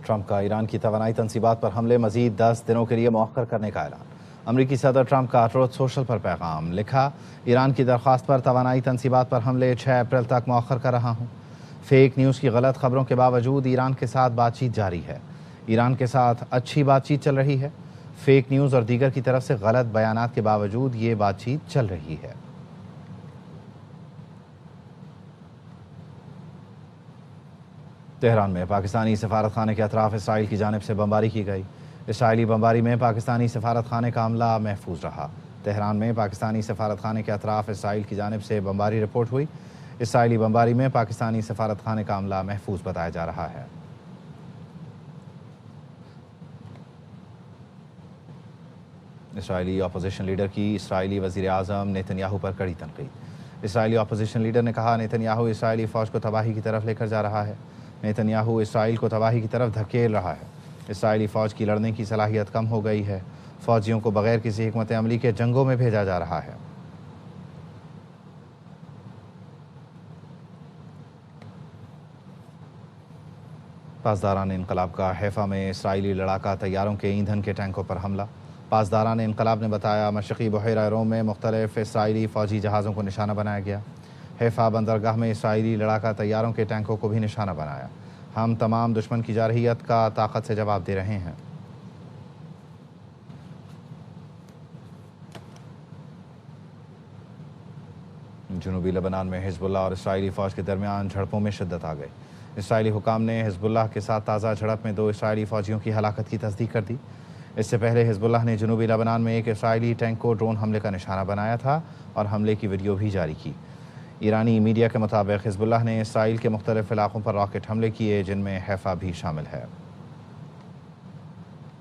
Trump का Iran की तवानाई तंसीबात पर हमले मजीद 10 दिनों के लिए मौखर करने का ऐलान। अमरीकी सदर ट्रंप का ट्रूथ सोशल पर पैगाम लिखा, ईरान की दरख्वास्त पर तवानाई तंसीबात पर हमले 6 अप्रैल तक मौखर कर रहा हूँ। फेक न्यूज़ की गलत खबरों के बावजूद ईरान के साथ बातचीत जारी है। ईरान के साथ अच्छी बातचीत चल रही है। फेक न्यूज़ और दीगर की तरफ से गलत बयानात के बावजूद ये बातचीत चल रही है। तेहरान में पाकिस्तानी सफारत खाने के अतराफ इसराइल की जानिब से बमबारी की गई। इसराइली बमबारी में पाकिस्तानी सफारत खाने का अमला महफूज रहा। तेहरान में पाकिस्तानी सफारत खाने के अतराफ इसराइल की जानिब से बमबारी रिपोर्ट हुई। इसराइली बमबारी में पाकिस्तानी सफारत खाने का अमला महफूज बताया जा रहा है। इसराइली अपोजिशन लीडर की इसराइली वज़ीर आज़म नेतन्याहू पर कड़ी तनकीद। इसराइली अपोजिशन लीडर ने कहा, नेतन्याहू इसराइली फ़ौज को तबाही की तरफ लेकर जा रहा है। नेतन्याहू इसराइल को तबाही की तरफ धकेल रहा है। इसराइली फ़ौज की लड़ने की सलाहियत कम हो गई है। फ़ौजियों को बगैर किसी हिकमत अमली के जंगों में भेजा जा रहा है। पासदारान इनकलाब का हैफा में इसराइली लड़ाका तैयारों के ईंधन के टैंकों पर हमला। पासदारान इनकलाब ने बताया, मशरक़ी बहरा रोम में मुख्तलिफ इसराइली फ़ौजी जहाज़ों को निशाना बनाया गया। हैफा बंदरगाह में इसराइली लड़ाका तैयारों के टैंकों को भी निशाना बनाया। हम तमाम दुश्मन की जारहियत का ताकत से जवाब दे रहे हैं। जनूबी लेबनान में हिजबुल्लाह और इसराइली फ़ौज के दरमियान झड़पों में शिद्दत आ गई। इसराइली हुकाम ने हिजबुल्लाह के साथ ताज़ा झड़प में 2 इसराइली फ़ौजियों की हलाकत की तस्दीक कर दी। इससे पहले हिजबुल्लाह ने जनूबी लेबनान में एक इसराइली टैंक को ड्रोन हमले का निशाना बनाया था और हमले की वीडियो भी जारी की। ईरानी मीडिया के मुताबिक हिजबुल्लाह ने इसराइल के मुख्तलिफ इलाकों पर रॉकेट हमले किए, जिनमें हैफा भी शामिल है।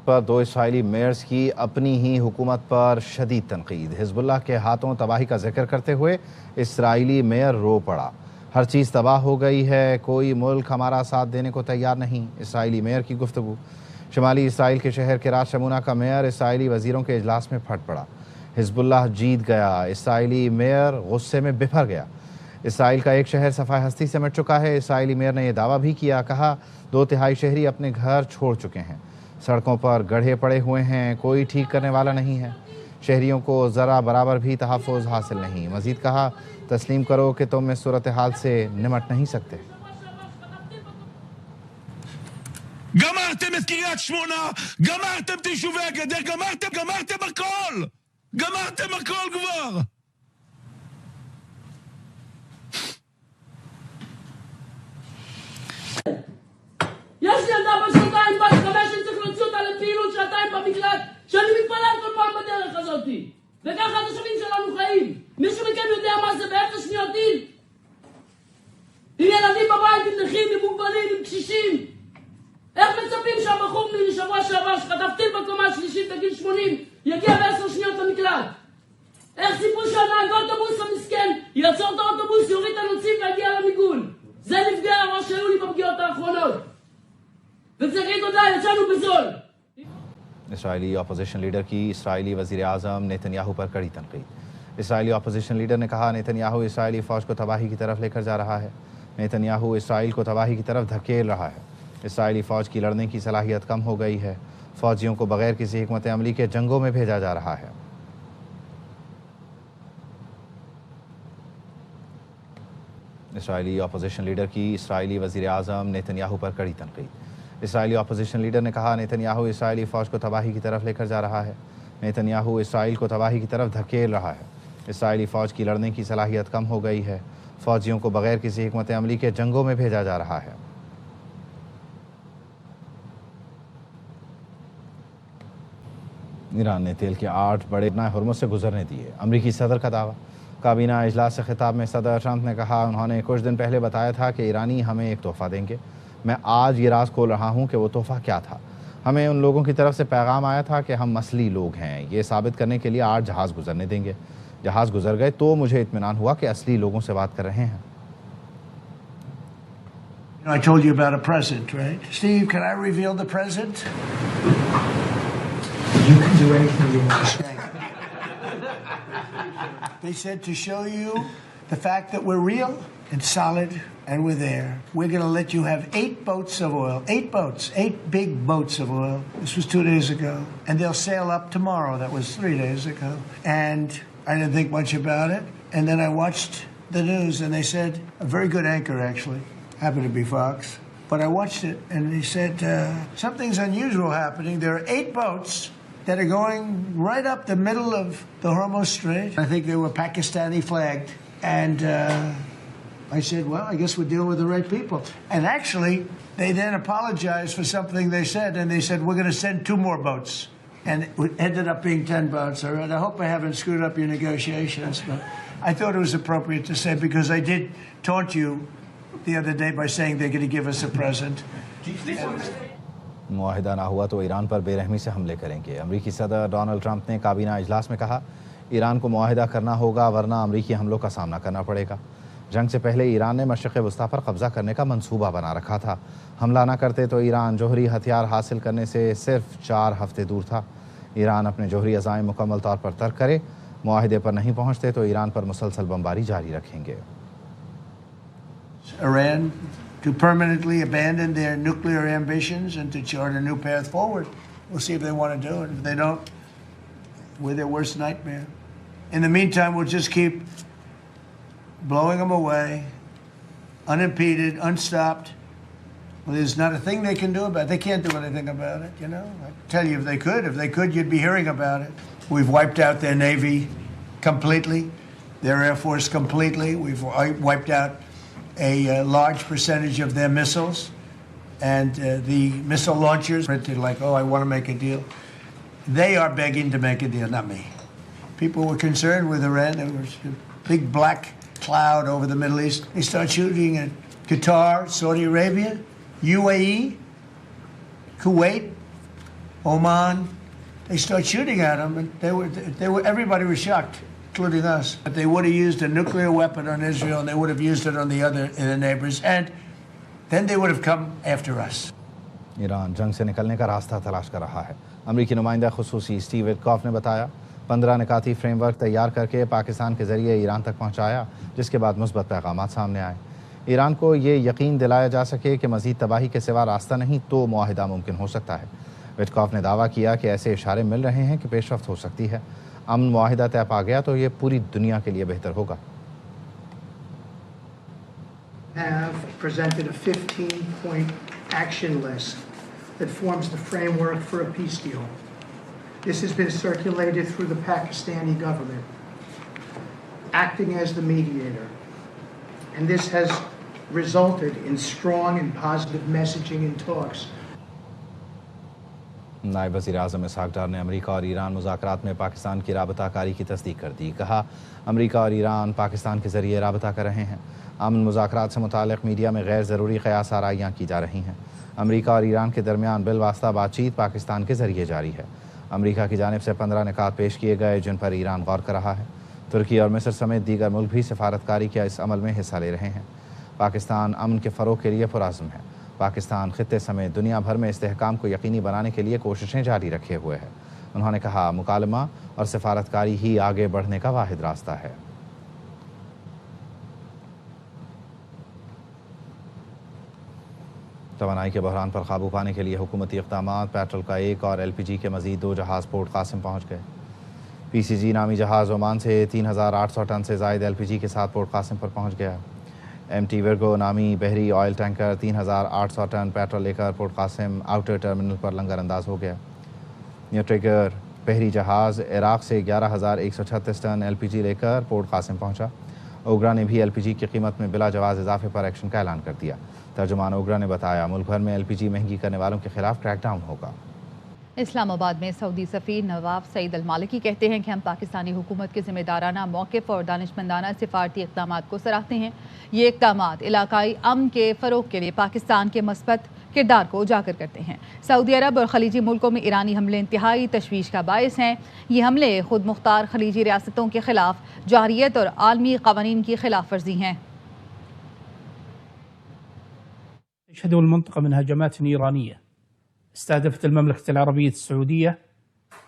पर 2 इसराइली मेयर्स की अपनी ही हुकूमत पर शदीद तनकीद। हिजबुल्लाह के हाथों तबाही का जिक्र करते हुए इसराइली मेयर रो पड़ा। हर चीज़ तबाह हो गई है, कोई मुल्क हमारा साथ देने को तैयार नहीं। इसराइली मेयर की गुफ्तगू। शुमाली इसराइल के शहर के शमूना का मेयर इसराइली वज़ीरों के इजलास में फट पड़ा। हिजबुल्लाह जीत गया, इसराइली मेयर गुस्से में बिफर गया। इसराइल का एक शहर सफ़ाई हस्ती से मिट चुका है। इसराइली मेयर ने यह दावा भी किया, कहा 2/3 शहरी अपने घर छोड़ चुके हैं। सड़कों पर गड्ढे पड़े हुए हैं, कोई ठीक करने वाला नहीं है। शहरियों को ज़रा बराबर भी तहफ़्फ़ुज़ हासिल नहीं। मज़ीद कहा, तस्लीम करो कि तुम इस सूरत हाल से निमट नहीं सकते। גמרתם את קריית שמונה, גמרתם את יישובי הגדר, גמרתם הכל! גמרתם הכל כבר! יש לי ילדה בת 2 בת 5 שאני צריך להוציא אותה לפעילות 2 במקלט, שאני מתפלל כל פעם בדרך הזאת. וככה התושבים שלנו חיים. מישהו מכם יודע מה זה ב10 שניות טיל? עם ילדים בבית, עם נכים, עם מוגבלים, עם קשישים. איך מצפים שהבחור משבוע שעבר שחטף טיל בקומה השלישית בגיל 80 יגיע ב10 שניות למקלט? איך סיפרו שהנהג האוטובוס המסכן יעצור את האוטובוס, יוריד את הנוסעים ויגיע למיגון? זה נפגע הראש שהיו לי בפגיעות האחרונות. וצריך תודה, יצאנו בזול. इसराइली अपोजिशन लीडर की इसराइली वज़ीर आज़म नेतन्याहू पर कड़ी तनकीद। इसराइली अपोजिशन लीडर ने कहा, नेतन्याहू इसराइली फ़ौज को तबाही की तरफ लेकर जा रहा है। नेतन्याहू इसराइल को तबाही की तरफ धकेल रहा है। इसराइली फ़ौज की लड़ने की सलाहियत कम हो गई है। फ़ौजियों को बगैर किसी हिकमत अमली के जंगों में भेजा जा रहा है। इसराइली अपोजिशन लीडर की इसराइली वज़ीर आज़म नेतन्याहू पर कड़ी तनकीद। इसराइली अपोजिशन लीडर ने कहा, नेतन्याहू इसराइली फ़ौज को तबाही की तरफ लेकर जा रहा है। नेतन्याहू इसराइल को तबाही की तरफ धकेल रहा है। इसराइली फ़ौज की लड़ने की सलाहियत कम हो गई है। फ़ौजियों को बगैर किसी हिकमत अमली के जंगों में भेजा जा रहा है। ईरान ने तेल के 8 बड़े हुर्मुज़ से गुजरने दिए। अमरीकी सदर का दावा। काबीना इजलास से खिताब में सदर ट्रंप ने कहा, उन्होंने कुछ दिन पहले बताया था कि ईरानी हमें एक तोहफ़ा देंगे। मैं आज ये राज खोल रहा हूँ कि वो तोहफ़ा क्या था। हमें उन लोगों की तरफ से पैगाम आया था कि हम असली लोग हैं। ये साबित करने के लिए 8 जहाज़ गुजरने देंगे। जहाज़ गुजर गए तो मुझे इत्मीनान हुआ कि असली लोगों से बात कर रहे हैं। I told you about a present, right? Steve, can I reveal the present? You can do anything you want. They said to show you the fact that we're real and solid, and we're there. We're going to let you have 8 boats of oil, 8 boats, 8 big boats of oil. This was 2 days ago. And they'll sail up tomorrow. That was 3 days ago. And I didn't think much about it. And then I watched the news, and they said, a very good anchor, actually, happened to be Fox. But I watched it, and he said, something's unusual happening. There are 8 boats that are going right up the middle of the Hormuz Strait. I think they were Pakistani flagged. And I said, well, I guess we're dealing with the right people. And actually, they then apologized for something they said, and they said, we're going to send 2 more boats. And it ended up being 10 boats. All right, I hope I haven't screwed up your negotiations, but I thought it was appropriate to say, because I did taunt you the other day by saying they're going to give us a present. मुआहिदा ना हुआ तो Iran पर बेरहमी से हमले करेंगे। अमरीकी सदर डोनाल्ड ट्रंप ने काबीना इजलास में कहा, ईरान को मुआहिदा करना होगा वरना अमरीकी हमलों का सामना करना पड़ेगा। जंग से पहले ईरान ने मशरिक़ वस्ता पर कब्ज़ा करने का मंसूबा बना रखा था। हमला ना करते तो ईरान जोहरी हथियार हासिल करने से सिर्फ 4 हफ्ते दूर था। ईरान अपने जोहरी अज़ाइम मुकम्मल तौर पर तर्क करे, मुआहिदे पर नहीं पहुँचते तो ईरान पर मुसलसल बमबारी जारी रखेंगे। Iran to permanently abandon their nuclear ambitions and to chart a new path forward. We'll see if they want to do it. If they don't, we're their worst nightmare. In the meantime, we'll just keep blowing them away, unimpeded, unstopped. Well, there's not a thing they can do about it. They can't do anything about it, you know. I tell you, if they could, you'd be hearing about it. We've wiped out their Navy completely, their Air Force completely. We've wiped out a large percentage of their missiles, and the missile launchers printed like, oh, I want to make a deal. They are begging to make a deal, not me. People were concerned with Iran. There was a big black cloud over the Middle East. They start shooting at Qatar, Saudi Arabia, UAE, Kuwait, Oman. They start shooting at them, and everybody was shocked, including us. But they would have used a nuclear weapon on Israel, and they would have used it on the neighbors, and then they would have come after us. Iran जंग से निकलने का रास्ता तलाश कर रहा है। अमरीकी नुमाइंदा खुसूसी स्टीव विटकॉफ ने बताया, 15 निकाती फ्रेमवर्क तैयार करके पाकिस्तान के ज़रिए ईरान तक पहुँचाया, जिसके बाद मुस्बत पैगामात सामने आए। ईरान को ये यकीन दिलाया जा सके कि मज़ीद तबाही के सिवा रास्ता नहीं तो मुआहिदा मुमकिन हो सकता है। विटकॉफ ने दावा किया कि ऐसे इशारे मिल रहे हैं कि पेशरफ्त हो सकती है। अमन मुआहिदा तय पा गया तो ये पूरी दुनिया के लिए बेहतर होगा। Have presented a 15-point action list that forms the framework for a peace deal. This has been circulated through the Pakistani government, acting as the mediator. And this has resulted in strong and positive messaging in talks. नायब वज़ीर-ए-आज़म इसहाक़ डार ने America और Iran मुज़ाकरात में पाकिस्तान की राबताकारी की तस्दीक कर दी। कहा, अमेरिका और ईरान पाकिस्तान के ज़रिए राबता कर रहे हैं। अमन मुज़ाकरात से मुताल्लिक़ मीडिया में गैर ज़रूरी क़यास आराइयाँ की जा रही हैं। अमेरिका और ईरान के दरमियान बिलवास्ता बातचीत पाकिस्तान के ज़रिए जारी है। अमेरिका की जानिब से 15 निकात पेश किए गए जिन पर ईरान गौर कर रहा है। तुर्की और मिस्र समेत दीगर मुल्क भी सफारतकारी के इस अमल में हिस्सा ले रहे हैं। पाकिस्तान अमन के फ़रोग़ के लिए पुरअज़्म है। पाकिस्तान ख़ित्ते समेत दुनिया भर में इस्तेहकाम को यकीनी बनाने के लिए कोशिशें जारी रखे हुए है। उन्होंने कहा, मुकालमा और सफारतकारी ही आगे बढ़ने का वाहिद रास्ता है। तवानाई के बहरान पर काबू पाने के लिए हुकूमती इक़दामात, पेट्रोल का 1 और LPG के मज़ीद 2 जहाज़ पोर्ट कासिम पहुँच गए। PCG नामी जहाज़ ओमान से 3800 टन से ज़ायद LPG के साथ पोर्ट कासिम पर पहुँच गया। MT वर्गो नामी बहरी ऑयल टैंकर 3800 टन पेट्रोल लेकर पोर्ट कासिम आउटर टर्मिनल पर लंगर अंदाज हो गया। न्यू ट्रिगर बहरी जहाज़ इराक़ से 11136 टन LPG लेकर पोर्ट कासिम पहुँचा। ओगरा ने भी LPG की कीमत में बिला जवाज़ इजाफे पर एक्शन का ऐलान कर दिया। तर्जुमान ओगरा ने बताया, मुल्क भर में LPG महंगी करने वालों के खिलाफ क्रैकडाउन होगा। इस्लामाबाद में सऊदी सफ़ीर नवाफ सईद अल मालिकी कहते हैं कि हम पाकिस्तानी हुकूमत के ज़िम्मेदाराना मौक़िफ़ और दानिशमंदाना सिफारती इक़दामात को सराहते हैं। ये इक़दामात इलाकाई अमन के फ़रोग़ के लिए पाकिस्तान के मस्बत किरदार को उजागर करते हैं। सऊदी अरब और खलीजी मुल्कों में ईरानी हमले इंतहाई तशवीश का बायस हैं। ये हमले खुद मुख्तार खलीजी रियासतों के खिलाफ जारियत और आलमी क़वानीन की खिलाफ वर्जी हैं। تشهد المنطقة من هجمات إيرانية استهدفت المملكة العربية السعودية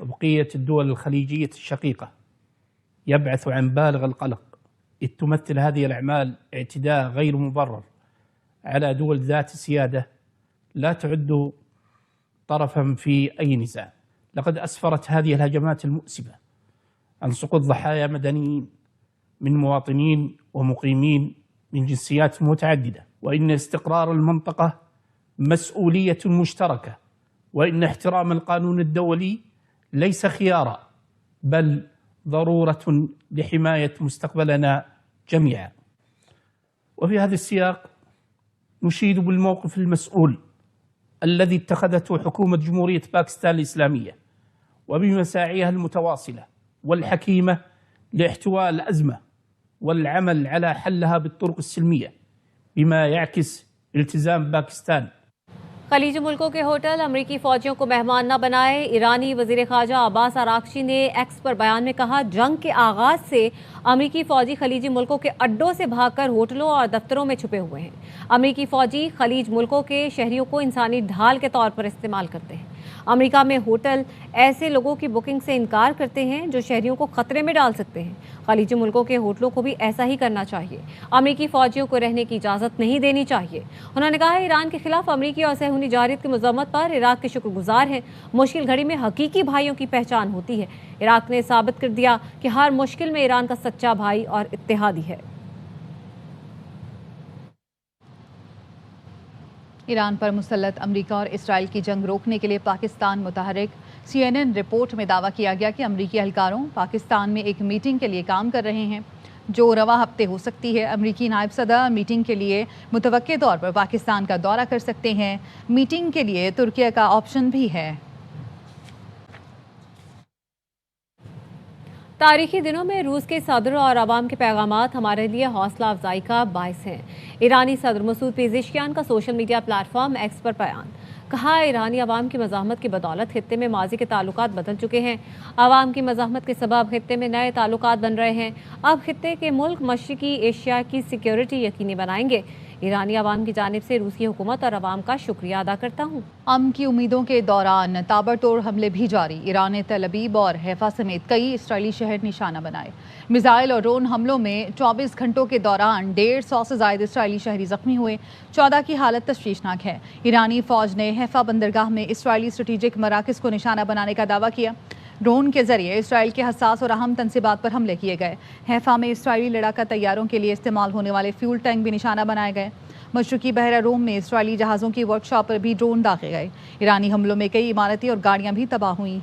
وبقية الدول الخليجية الشقيقة، يبعث عن بالغ القلق إذ تمثل هذه الأعمال اعتداء غير مبرر على دول ذات السيادة لا تعد طرفا في أي نزاع. لقد أسفرت هذه الهجمات المؤسفة عن سقوط ضحايا مدنيين من مواطنين ومقيمين من جنسيات متعددة، وإن استقرار المنطقة مسؤولية مشتركة، وإن احترام القانون الدولي ليس خيارا بل ضرورة لحماية مستقبلنا جميعا. وفي هذا السياق نشيد بالموقف المسؤول الذي اتخذته حكومة جمهورية باكستان الإسلامية وبمساعيها المتواصلة والحكيمة لاحتواء الأزمة والعمل على حلها بالطرق السلمية، بما يعكس التزام पाकिस्तान। खलीजी मुल्कों के होटल अमरीकी फौजियों को मेहमान न बनाए। ईरानी वजीर ख़ारजा अब्बास अराक्ची ने एक्स पर बयान में कहा, जंग के आगाज से अमरीकी फौजी खलीजी मुल्कों के अड्डों से भागकर होटलों और दफ्तरों में छुपे हुए हैं। अमरीकी फौजी खलीज मुल्कों के शहरियों को इंसानी ढाल के तौर पर इस्तेमाल करते हैं। अमेरिका में होटल ऐसे लोगों की बुकिंग से इनकार करते हैं जो शहरियों को खतरे में डाल सकते हैं। खलीजी मुल्कों के होटलों को भी ऐसा ही करना चाहिए। अमेरिकी फौजियों को रहने की इजाज़त नहीं देनी चाहिए। उन्होंने कहा, ईरान के खिलाफ अमेरिकी और सहूनी जारियत की मज़म्मत पर इराक के शुक्रगुजार हैं। मुश्किल घड़ी में हकीकी भाइयों की पहचान होती है। इराक ने साबित कर दिया कि हर मुश्किल में ईरान का सच्चा भाई और इत्तेहादी है। ईरान पर मुसल्लत अमरीका और इसराइल की जंग रोकने के लिए पाकिस्तान मुतहरिक। CNN रिपोर्ट में दावा किया गया कि अमरीकी एहलकारों पाकिस्तान में एक मीटिंग के लिए काम कर रहे हैं जो रवा हफ्ते हो सकती है। अमरीकी नायब सदर मीटिंग के लिए मुतवक्के तौर पर पाकिस्तान का दौरा कर सकते हैं। मीटिंग के लिए तुर्की का ऑप्शन भी है। तारीखी दिनों में रूस के सदर और अवाम के पैगामात हमारे लिए हौसला अफजाई का बायस हैं। ईरानी सदर मसूद पेज़ेशकियान का सोशल मीडिया प्लेटफॉर्म एक्स पर बयान। कहा, ईरानी अवाम की मज़ाहमत की बदौलत खित्ते में माजी के ताल्लुकात बदल चुके हैं। अवाम की मज़ाहमत के सबब खित्ते में नए ताल्लुकात बन रहे हैं। अब खित्ते के मुल्क मशरिकी एशिया की सिक्योरिटी यकीनी बनाएंगे। ईरानी अवाम की जानिब से रूसी हुकूमत और अवाम का शुक्रिया अदा करता हूँ। अमन की उम्मीदों के दौरान ताबड़तोड़ हमले भी जारी। ईरान ने तल अबीब और हैफा समेत कई इसराइली शहर निशाना बनाए। मिसाइल और ड्रोन हमलों में 24 घंटों के दौरान 150 से ज्यादा इसराइली शहरी जख्मी हुए। 14 की हालत तशवीशनाक है। ईरानी फौज ने हैफा बंदरगाह में इसराइली स्ट्रेटेजिक मराकज़ को निशाना बनाने का दावा किया। ड्रोन के जरिए इसराइल के हसास और अहम तंसीबात पर हमले किए गए। हैफा में इसराइली लड़ाका तैयारों के लिए इस्तेमाल होने वाले फ्यूल टैंक भी निशाना बनाए गए। मशरकी बहरा रोम में इसराइली जहाज़ों की वर्कशॉप पर भी ड्रोन दागे गए। ईरानी हमलों में कई इमारतें और गाड़ियां भी तबाह हुई।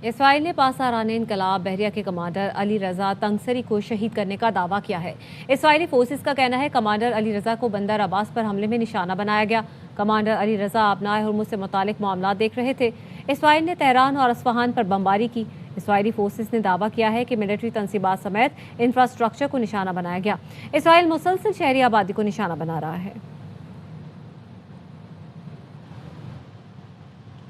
इसराइल ने पासाराने इनकलाब बहरिया के कमांडर अली रजा तंगसरी को शहीद करने का दावा किया है। इसराइली फोर्सेस का कहना है कमांडर अली रजा को बंदर अब्बास पर हमले में निशाना बनाया गया। कमांडर अली रजा अपनाए हुर्मुज से मुतालिक मामला देख रहे थे। इसराइल ने तेहरान और अस्फहान पर बमबारी की। इसराइली फोर्सेस ने दावा किया है कि मिलिट्री तंसीबात समेत इंफ्रास्ट्रक्चर को निशाना बनाया गया। इसराइल मुसलसल शहरी आबादी को निशाना बना रहा है।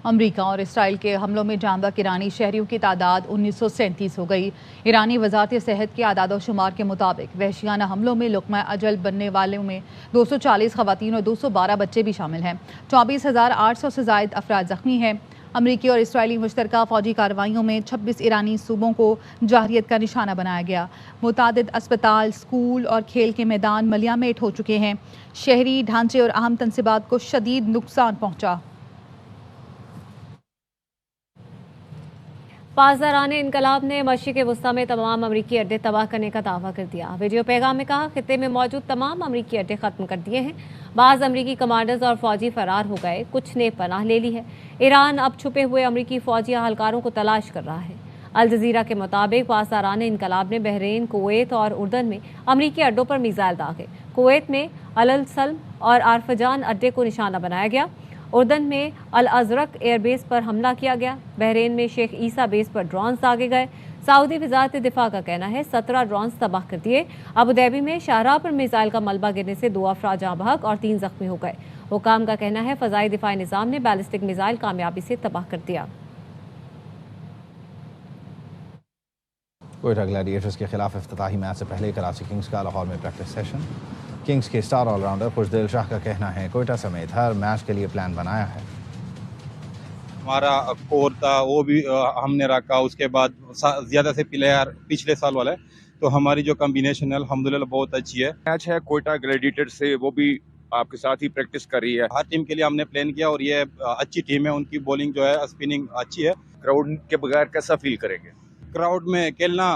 अमरीका और इसराइल के हमलों में जांबक ईरानी शहरियों की तादाद 1937 हो गई। ईरानी वजारत सेहत के आदाद शुमार के मुताबिक वहशियाना हमलों में लुक़मा अजल बनने वालों में 240 खवातीन और 212 बच्चे भी शामिल हैं। 24,800 से ज़ायद अफराद ज़ख्मी हैं। अमरीकी और इसराइली मुश्तरका फ़ौजी कार्रवाइयों में 26 ईरानी सूबों को जारहियत का निशाना बनाया गया। मुतादिद अस्पताल, स्कूल और खेल के मैदान मलियामेट हो चुके हैं। शहरी ढांचे और अहम तंसीबात को शदीद नुकसान पहुँचा। पासदाराने इनकलाब ने मशरिक़ वस्ता में तमाम अमरीकी अड्डे तबाह करने का दावा कर दिया। वीडियो पैगाम में कहा, खित्ते में मौजूद तमाम अमरीकी अड्डे ख़त्म कर दिए हैं। बाज़ अमरीकी कमांडर्स और फौजी फरार हो गए, कुछ ने पनाह ले ली है। ईरान अब छुपे हुए अमरीकी फौजी अहलकारों को तलाश कर रहा है। अल जज़ीरा के मुताबिक पासदाराने इनकलाब ने बहरीन, कुवैत और उर्दन में अमरीकी अड्डों पर मिसाइल दागे। कुवैत में अल सल्म और आरफजान अड्डे को निशाना बनाया गया। उर्दन में अल अज़रक एयरबेस पर हमला किया गया। बहरीन में शेख ईसा बेस पर ड्रोन्स दागे गए। सऊदी वज़ारत दिफा का कहना है 17 ड्रोन्स तबाह कर दिए। अबू धाबी में शाहराह पर मिसाइल का मलबा गिरने से 2 अफराद जाँ बहक और 3 जख्मी हो गए। हुकाम का कहना है फ़ज़ाई दिफाई निज़ाम ने बैलिस्टिक मिसाइल कामयाबी से तबाह कर दिया। कोयटा ग्लैडिएटर्स के खिलाफ इफ्तिताही मैच से पहले कराची किंग्स का लाहौर में प्रैक्टिस सेशन। किंग्स के स्टार ऑलराउंडर खुशदिल शाह का कहना है कोयटा समेत हर मैच के लिए प्लान बनाया है। हमारा कोर था वो भी हमने रखा, उसके बाद ज़्यादा से प्लेयर पिछले साल वाले, तो हमारी जो कॉम्बिनेशन है अल्हम्दुलिल्लाह बहुत अच्छी है। मैच है कोयटा ग्लैडिएटर से, वो भी आपके साथ ही प्रैक्टिस कर रही है। हर टीम के लिए हमने प्लान किया और ये अच्छी टीम है, उनकी बॉलिंग जो है स्पिनिंग अच्छी है। क्राउड के बगैर कैसा फील करेंगे? क्राउड में खेलना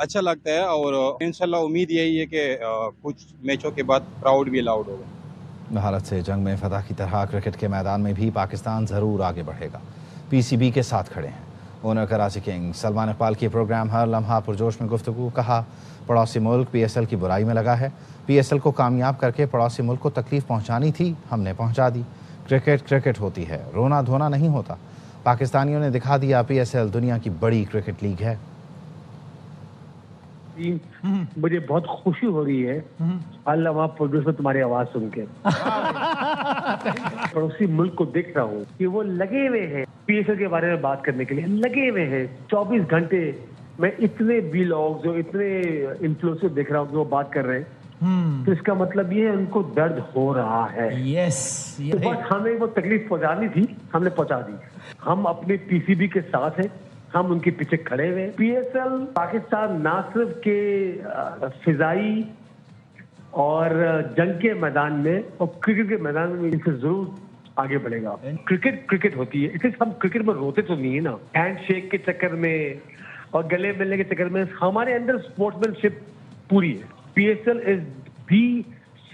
अच्छा लगता है और इंशाल्लाह उम्मीद यही है कि कुछ मैचों के बाद क्राउड भी अलाउड होगा। भारत से जंग में फतह की तरह क्रिकेट के मैदान में भी पाकिस्तान ज़रूर आगे बढ़ेगा। पीसीबी के साथ खड़े हैं ओनर कराची किंग्स सलमान इकबाल के प्रोग्राम हर लम्हा पुरजोश में गुफ्तगू। कहा पड़ोसी मुल्क पीएसएल की बुराई में लगा है, पीएसएल को कामयाब करके पड़ोसी मुल्क को तकलीफ पहुंचानी थी, हमने पहुंचा दी। क्रिकेट क्रिकेट होती है, रोना धोना नहीं होता। पाकिस्तानियों ने दिखा दिया पीएसएल दुनिया की बड़ी क्रिकेट लीग है। मुझे बहुत खुशी हो रही है अल्लाह वहाँ प्रोड्यूस में तुम्हारी आवाज सुन के। पड़ोसी मुल्क को देख रहा हूँ कि वो लगे हुए हैं पीएसएल के बारे में बात करने के लिए, लगे हुए हैं 24 घंटे। मैं इतने व्लॉग्स और इतने इन्फ्लुएंसर देख रहा हूँ कि वो बात कर रहे हैं, तो इसका मतलब ये है उनको दर्द हो रहा है। तो बस हमें वो तकलीफ पहुंचानी थी, हमने पहुंचा दी। हम अपने पीसीबी के साथ हैं, हम उनके पीछे खड़े हुए। पीएसएल पाकिस्तान ना सिर्फ के फिजाई और जंग के मैदान में और क्रिकेट के मैदान में इनसे जरूर आगे बढ़ेगा। क्रिकेट क्रिकेट होती है, इसलिए हम क्रिकेट में रोते तो नहीं है ना, हैंड शेक के चक्कर में और गले मिलने के चक्कर में। हमारे अंदर स्पोर्ट्समैनशिप पूरी है। पीएसएल इज दी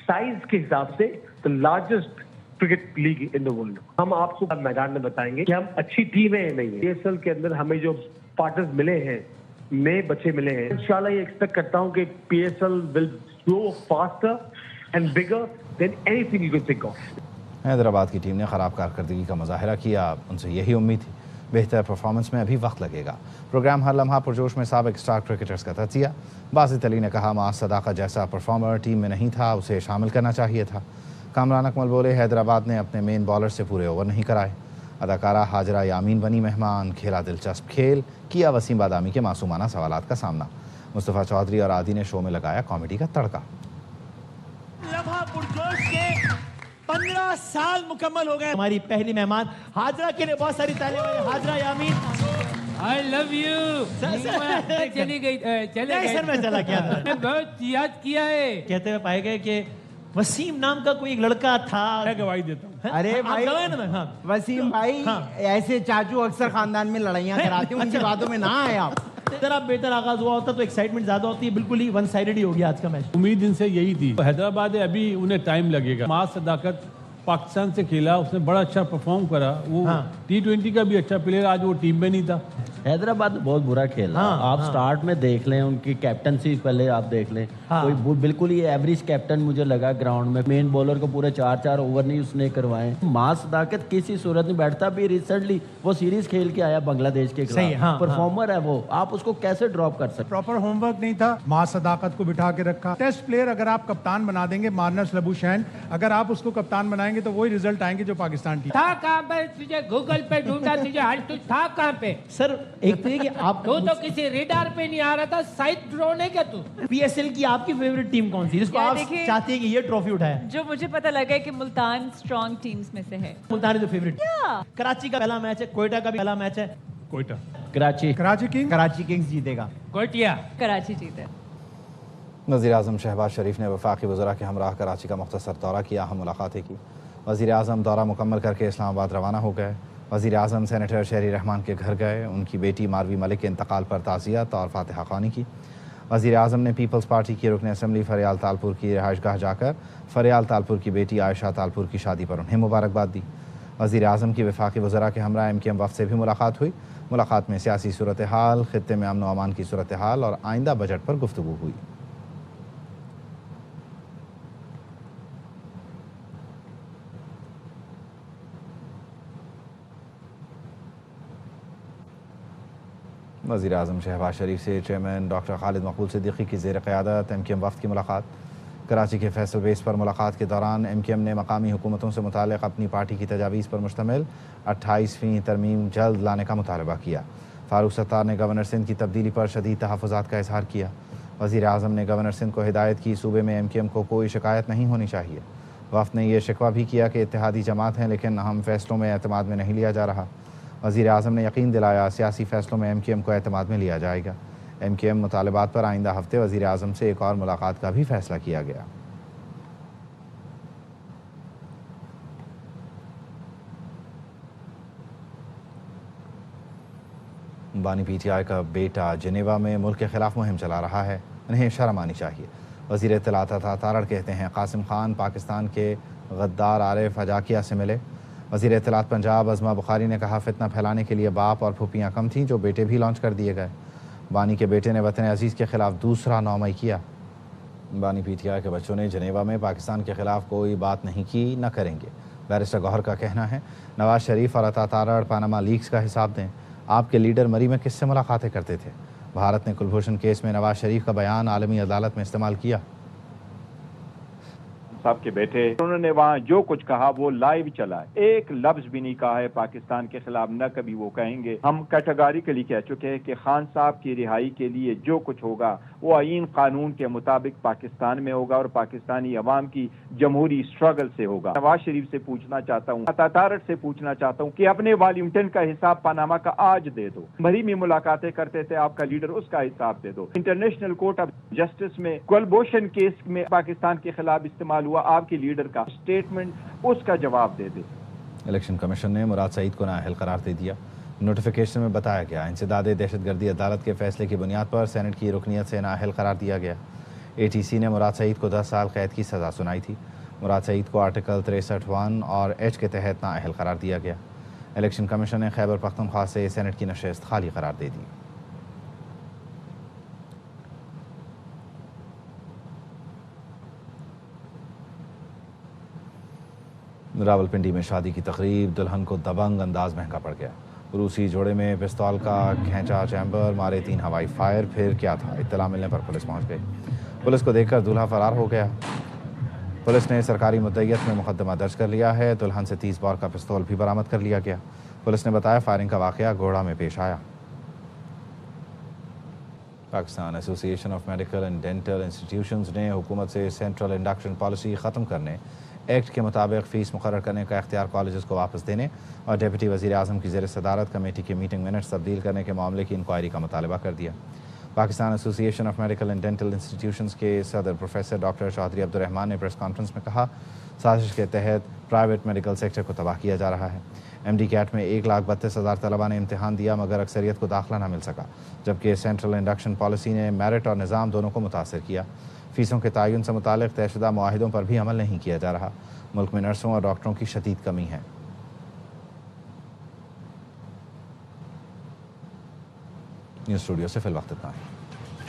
साइज के हिसाब से the largest cricket league in the world. हम आपको मैदान में बताएंगे कि हम अच्छी टीम है नहीं है। पीएसएल के अंदर हमें जो पार्टनर्स मिले हैं, नए बच्चे मिले हैं, इंशाल्लाह ये एक्सपेक्ट करता हूं कि PSL will grow faster and bigger than anything you can think of. Hyderabad की टीम ने ख़राब कारकर्दगी का मुजाहरा किया, उनसे यही उम्मीद थी। बेहतर परफॉर्मेंस में अभी वक्त लगेगा। प्रोग्राम हर लम्हा पुरजोश में साबिक स्टार क्रिकेटर्स का तजिया। बासित अली ने कहा मास सदाकत जैसा परफॉर्मर टीम में नहीं था, उसे शामिल करना चाहिए था। कामरान अकमल बोले हैदराबाद ने अपने मेन बॉलर से पूरे ओवर नहीं कराए। अदाकारा हाजरा यामीन बनी मेहमान, खेला दिलचस्प खेल, किया वसीम बादामी के मासूमाना सवालात का सामना। मुस्तफ़ा चौधरी और आदि ने शो में लगाया कॉमेडी का तड़का। 15 साल मुकम्मल हो गए। हमारी पहली मेहमान हाजरा के लिए बहुत सारी तालियां। हाजरा यामीन, I love you। चली गई, चले गए सर मैं चला गया था। मैं बहुत याद किया है। कहते हुए पाए गए कि वसीम नाम का कोई एक लड़का था। मैं गवाही देता हूँ। अरे भाई हाँ। वसीम भाई, हाँ। ऐसे चाचू अक्सर खानदान में लड़ाइयाँ कराते हैं, उनकी बातों में ना आए आप। जरा बेहतर आगाज हुआ होता तो एक्साइटमेंट ज्यादा होती है। बिल्कुल ही वन साइडेड ही हो गया आज का मैच। उम्मीद इनसे यही थी। हैदराबाद है, अभी उन्हें टाइम लगेगा। मास सदाकत पाकिस्तान से खेला, उसने बड़ा अच्छा परफॉर्म करा। वो T20 का भी अच्छा प्लेयर, आज वो टीम में नहीं था। हैदराबाद बहुत बुरा खेला। आप स्टार्ट में देख लें, उनकी कैप्टनसी पहले आप देख लें। कोई बिल्कुल ही एवरेज कैप्टन मुझे लगा ग्राउंड में। मेन बॉलर को पूरे 4 ओवर नहीं उसने करवाए। मास सदाकत किसी सूरत में बैठता भी। रिसेंटली वो सीरीज खेल के आया बांग्लादेश के खिलाफ। परफॉर्मर है वो, आप उसको कैसे ड्रॉप कर सकते? प्रॉपर होमवर्क नहीं था। मास सदाकत को बिठा के रखा। टेस्ट प्लेयर अगर आप कप्तान बना देंगे, मार्नस लबुशैन, अगर आप उसको कप्तान बनाएंगे तो वही रिजल्ट आएंगे जो पाकिस्तान टीम। था कहाँ पे? तुझे गूगल पे ढूंढा, तुझे हाल तू था कहाँ पे? सर एक तो ये कि आप तू तो किसी रेडार पे नहीं आ रहा था। साइड ड्रोन है क्या तू? पीएसएल की आपकी फेवरेट टीम कौन सी जिसको आप चाहते हैं कि ये ट्रॉफी उठाए? जो मुझे पता लगा है कि मुल्तान स्ट्रॉन्ग टीम्स में से है। Multan is the favourite. Karachi का पहला मैच है, कोयटा का भी पहला मैच है। कोयटा, कराची किंग्स जीतेगा। कोयटिया, कराची जीते। वज़ीर-ए-आज़म शहबाज शरीफ ने वफाकी वज़रा के हमराह कराची का मुख्तसर दौरा किया, हम मुलाकातें की। वज़ीर-ए-आज़म दौरा मुकम्मल करके इस्लामाबाद रवाना हो गए। वज़ीर-ए-आज़म सेनेटर शहरी रहमान के घर गए, उनकी बेटी मारवी मलिक के इंतकाल पर ताज़ियत और फातिहा ख़्वानी की। वज़ीर-ए-आज़म ने पीपल्स पार्टी की रुकन असम्बली फरियाल तालपुर की रिहाइशगाह जाकर फरियाल तालपुर की बेटी आयशा तालपुर की शादी पर उन्हें मुबारकबाद दी। वज़ीर-ए-आज़म की वफाकी वज़रा के हमरा MKM वफ़द से भी मुलाकात हुई। मुलाकात में सियासी सूरत हाल, ख़ित्ते में अमन व अमान की सूरत हाल और आइंदा बजट पर गुफ्तगू हुई। वज़ीर-ए-आज़म शहबाज शरीफ से चेयरमैन डॉक्टर खालिद मकबूल सिद्दीकी की ज़ेर क़यादत MKM वफ़द की मुलाकात। कराची के फैसल बेस पर मुलाकात के दौरान MKM ने मकामी हुकूमतों से मुतालिक अपनी पार्टी की तजावीज़ पर मुश्तमिल 28वीं तरमीम जल्द लाने का मुतालबा किया। फ़ारूक सत्तार ने गवर्नर सिंध की तब्दीली पर शदीद तहफ़्फ़ुज़ात का इज़हार किया। वज़ीर-ए-आज़म ने गवर्नर सिंध को हिदायत की सूबे में MKM को कोई शिकायत नहीं होनी चाहिए। वफ़द ने यह शिकवा भी किया कि इत्तेहादी जमात हैं लेकिन अहम फैसलों में एतमाद में नहीं लिया जा रहा। वज़ीर आज़म ने यकीन दिलाया सियासी फैसलों में MQM को एतमाद में लिया जाएगा। MQM मुतालबात पर आइंदा हफ्ते वज़ीर आज़म से एक और मुलाकात का भी फैसला किया गया। बानी PTI का बेटा जिनेवा में मुल्क के खिलाफ मुहिम चला रहा है, उन्हें शर्म आनी चाहिए। वज़ीर इत्तलात अता तारड़ कहते हैं कासिम खान पाकिस्तान के गद्दार आरिफ हजाकिया से मिले। वज़ीर इत्तलात पंजाब अज़मा बुखारी ने कहा फितना फैलाने के लिए बाप और फूफियाँ कम थीं, जो बेटे भी लॉन्च कर दिए गए। बानी के बेटे ने वतन अजीज़ के खिलाफ दूसरा 9 मई किया। बानी PTI के बच्चों ने जिनेवा में पाकिस्तान के खिलाफ कोई बात नहीं की, न करेंगे। बैरिस्टर गौहर का कहना है नवाज शरीफ और अता तारड़ पानामा लीक्स का हिसाब दें। आपके लीडर मरी में किससे मुलाकातें करते थे? भारत ने कुलभूषण केस में नवाज शरीफ का बयान आलमी अदालत में इस्तेमाल किया। साहब के बेटे उन्होंने वहाँ जो कुछ कहा वो लाइव चला है, एक लफ्ज भी नहीं कहा है पाकिस्तान के खिलाफ, न कभी वो कहेंगे। हम कैटेगोरिकली कह चुके हैं कि खान साहब की रिहाई के लिए जो कुछ होगा वो आईन कानून के मुताबिक पाकिस्तान में होगा और पाकिस्तानी अवाम की जमहूरी स्ट्रगल से होगा। नवाज शरीफ से पूछना चाहता हूँ, अता तारड़ से पूछना चाहता हूँ कि अपने वॉल्यूम 10 का हिसाब पानामा का आज दे दो। मरी में मुलाकातें करते थे आपका लीडर, उसका हिसाब दे दो। इंटरनेशनल कोर्ट ऑफ जस्टिस में कुलभूषण केस में पाकिस्तान के खिलाफ इस्तेमाल हुआ आपके लीडर का स्टेटमेंट, उसका जवाब दे दे। इलेक्शन कमीशन ने मुराद सईद को नाअहल करार दे दिया। नोटिफिकेशन में बताया गया इंसदाद दहशतगर्दी अदालत के फैसले की बुनियाद पर सेनेट की रुकनियत से नाअहल करार दिया गया। ATC ने मुराद सईद को 10 साल कैद की सज़ा सुनाई थी। मुराद सईद को आर्टिकल 63(1) और H के तहत नाअहल करार दिया गया। इलेक्शन कमीशन ने खैबर पख्तूनख्वा से सेनेट की नशस्त खाली करार दे दी। रावलपिंडी में शादी की तकरीब, दुल्हन को दबंग अंदाज महंगा पड़ गया। रूसी जोड़े में पिस्तौल का खींचा चैम्बर, मारे 3 हवाई फायर। फिर क्या था? इत्तला मिलने पर पुलिस पहुंच गई। पुलिस को देखकर दूल्हा फरार हो गया। पुलिस ने सरकारी मुद्दइयत में मुकदमा दर्ज कर लिया है। दुल्हन से 30 बार का पिस्तौल भी बरामद कर लिया गया। पुलिस ने बताया फायरिंग का वाकया घोड़ा में पेश आया। Pakistan association of medical and dental institutions ने हुकूमत से सेंट्रल इंडक्शन पॉलिसी ख़त्म करने, एक्ट के मुताबिक फ़ीस मुकर्रर करने का इख्तियार कॉलेजेस को वापस देने और डिप्टी वज़ीर आज़म की ज़ेर सदारत कमेटी की मीटिंग मिनट्स तब्दील करने के मामले की इंक्वायरी का मुतालबा कर दिया। Pakistan association of medical and dental institutions के सदर प्रोफेसर डॉक्टर चौधरी अब्दुर्रहमान ने प्रेस कॉन्फ्रेंस में कहा साजिश के तहत प्राइवेट मेडिकल सेक्टर को तबाह किया जा रहा है। MD कैट में 1,32,000 तलबा ने इम्तहान दिया मगर अक्सरियत को दाखिला ना मिल सका, जबकि सेंट्रल इंडक्शन पॉलिसी ने मेरिट और निज़ाम दोनों को मुतासर किया। फ़ीसों के तयन से मुतालिक तयशुदा मुआहिदों पर भी अमल नहीं किया जा रहा। मुल्क में नर्सों और डॉक्टरों की शदीद कमी है। न्यूज़ स्टूडियो से फिल वक्त इतना है।